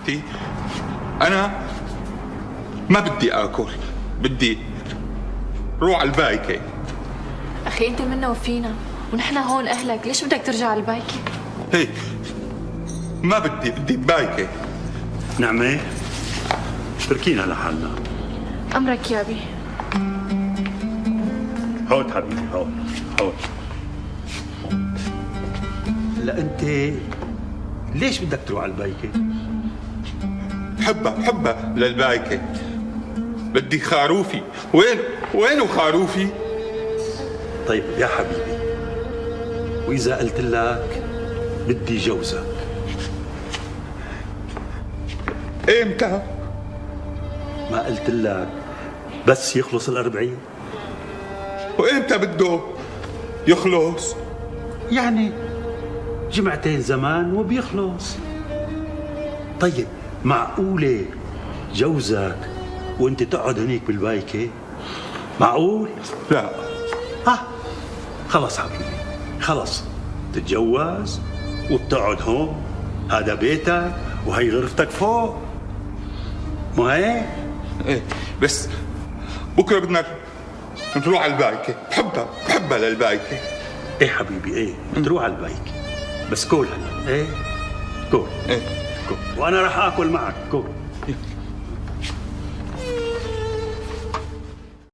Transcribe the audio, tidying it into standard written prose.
حبيبتي، أنا ما بدي آكل، بدي روح على البايكة. أخي أنت منا وفينا ونحن هون أهلك، ليش بدك ترجع على البايكة؟ هيك ما بدي بايكة. نعمة تركينا لحالنا. أمرك يا أبي. هود حبيبي هود. لا أنت ليش بدك تروح على البايكة؟ بحبها للبايكة. بدي خروفي. وينه خروفي؟ طيب يا حبيبي، وإذا قلت لك بدي جوزك إمتى؟ ما قلت لك بس يخلص 40؟ وإمتى بده يخلص؟ يعني جمعتين زمان وبيخلص. طيب معقولة جوزك وانت تقعد هنيك بالبايكة؟ معقول؟ لا. خلص حبيبي، خلص تتجوز وبتقعد هون، هذا بيتك وهي غرفتك فوق، مو هيك؟ إيه بس بكره بدنا نروح على البايكة. بحبها للبايكة. ايه حبيبي ايه، تروح على البايكة بس كول هلا. ايه كول. إيه كول وانا رح اكل معك كول.